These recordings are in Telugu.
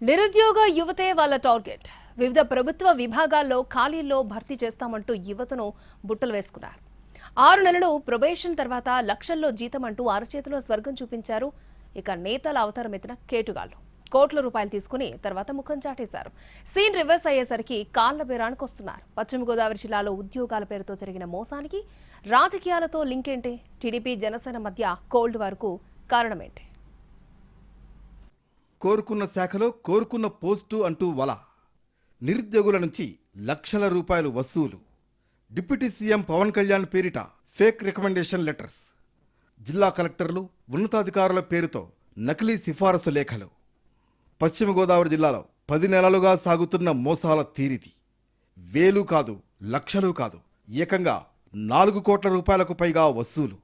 నిరుద్యోగ యువతే వాళ్ళ టార్గెట్. వివిధ ప్రభుత్వ విభాగాల్లో ఖాళీల్లో భర్తీ చేస్తామంటూ యువతను బుట్టలు వేసుకున్నారు. 6 నెలలు ప్రొబేషన్ తర్వాత లక్షల్లో జీతం అంటూ అరచేతిలో స్వర్గం చూపించారు. ఇక నేతల అవతారం ఎత్తిన కేటుగాళ్లు కోట్ల రూపాయలు తీసుకుని తర్వాత ముఖం చాటేశారు. సీన్ రివర్స్ అయ్యేసరికి కాళ్ల బేరానికి వస్తున్నారు. పశ్చిమ గోదావరి జిల్లాలో ఉద్యోగాల పేరుతో జరిగిన మోసానికి రాజకీయాలతో లింక్ ఏంటి? టీడీపీ జనసేన మధ్య కోల్డ్ వార్కు కారణమేంటి? కోరుకున్న శాఖలో కోరుకున్న పోస్టు అంటూ వల, నిరుద్యోగుల నుంచి లక్షల రూపాయలు వసూలు, డిప్యూటీ సీఎం పవన్ కళ్యాణ్ పేరిట ఫేక్ రికమెండేషన్ లెటర్స్, జిల్లా కలెక్టర్లు ఉన్నతాధికారుల పేరుతో నకిలీ సిఫారసు లేఖలు. పశ్చిమ గోదావరి జిల్లాలో 10 నెలలుగా సాగుతున్న మోసాల తీరిది. వేలు కాదు, లక్షలు కాదు, ఏకంగా 4 కోట్ల రూపాయలకు పైగా వసూలు.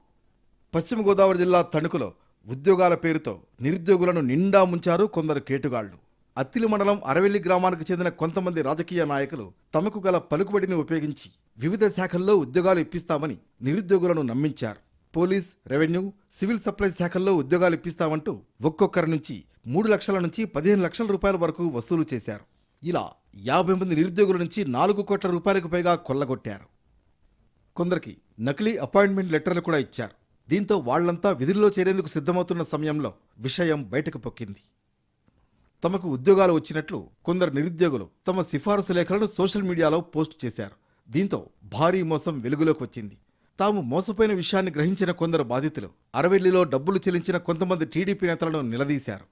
పశ్చిమ గోదావరి జిల్లా తణుకులో ఉద్యోగాల పేరుతో నిరుద్యోగులను నిండా ముంచారు కొందరు కేటుగాళ్లు. అత్తిలి మండలం అరవెల్లి గ్రామానికి చెందిన కొంతమంది రాజకీయ నాయకులు తమకు గల పలుకుబడిని ఉపయోగించి వివిధ శాఖల్లో ఉద్యోగాలు ఇప్పిస్తామని నిరుద్యోగులను నమ్మించారు. పోలీస్, రెవెన్యూ, సివిల్ సప్లైస్ శాఖల్లో ఉద్యోగాలు ఇప్పిస్తామంటూ ఒక్కొక్కరి నుంచి 3 లక్షల నుంచి 15 లక్షల రూపాయల వరకు వసూలు చేశారు. ఇలా 50 మంది నిరుద్యోగుల నుంచి 4 కోట్ల రూపాయలకు పైగా కొల్లగొట్టారు. కొందరికి నకిలీ అపాయింట్మెంట్ లెటర్లు కూడా ఇచ్చారు. దీంతో వాళ్లంతా విధుల్లో చేరేందుకు సిద్ధమవుతున్న సమయంలో విషయం బయటకు పొక్కింది. తమకు ఉద్యోగాలు వచ్చినట్లు కొందరు నిరుద్యోగులు తమ సిఫారసు లేఖలను సోషల్ మీడియాలో పోస్టు చేశారు. దీంతో భారీ మోసం వెలుగులోకి వచ్చింది. తాము మోసపోయిన విషయాన్ని గ్రహించిన కొందరు బాధితులు అరవెల్లిలో డబ్బులు చెల్లించిన కొంతమంది టీడీపీ నేతలను నిలదీశారు.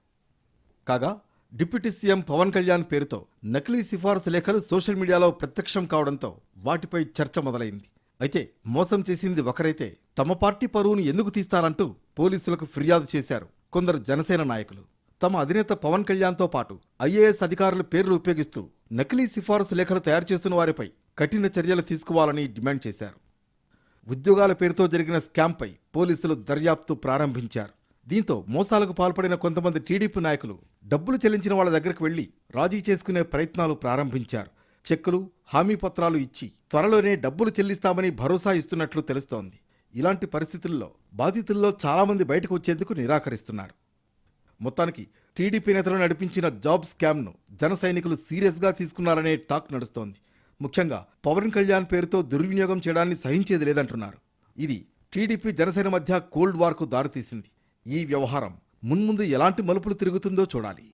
కాగా డిప్యూటీ సీఎం పవన్ కళ్యాణ్ పేరుతో నకిలీ సిఫారసు లేఖలు సోషల్ మీడియాలో ప్రత్యక్షం కావడంతో వాటిపై చర్చ మొదలైంది. అయితే మోసం చేసింది ఒకరైతే తమ పార్టీ పరువును ఎందుకు తీస్తారంటూ పోలీసులకు ఫిర్యాదు చేశారు కొందరు జనసేన నాయకులు. తమ అధినేత పవన్ కళ్యాణ్తో పాటు ఐఏఎస్ అధికారుల పేర్లు ఉపయోగిస్తూ నకిలీ సిఫారసు లేఖలు తయారు చేస్తున్న వారిపై కఠిన చర్యలు తీసుకోవాలని డిమాండ్ చేశారు. ఉద్యోగాల పేరుతో జరిగిన స్కామ్పై పోలీసులు దర్యాప్తు ప్రారంభించారు. దీంతో మోసాలకు పాల్పడిన కొంతమంది టీడీపీ నాయకులు డబ్బులు చెల్లించిన వాళ్ళ దగ్గరకు వెళ్లి రాజీ చేసుకునే ప్రయత్నాలు ప్రారంభించారు. చెక్కులు, హామీ పత్రాలు ఇచ్చి త్వరలోనే డబ్బులు చెల్లిస్తామని భరోసా ఇస్తున్నట్లు తెలుస్తోంది. ఇలాంటి పరిస్థితుల్లో బాధితుల్లో చాలామంది బయటకు వచ్చేందుకు నిరాకరిస్తున్నారు. మొత్తానికి టీడీపీ నేతలు నడిపించిన జాబ్ స్కామ్ను జన సైనికులు సీరియస్గా తీసుకున్నారనే టాక్ నడుస్తోంది. ముఖ్యంగా పవన్ కళ్యాణ్ పేరుతో దుర్వినియోగం చేయడాన్ని సహించేది లేదంటున్నారు. ఇది టీడీపీ జనసేన మధ్య కోల్డ్ వార్కు దారితీసింది. ఈ వ్యవహారం మున్ముందు ఎలాంటి మలుపులు తిరుగుతుందో చూడాలి.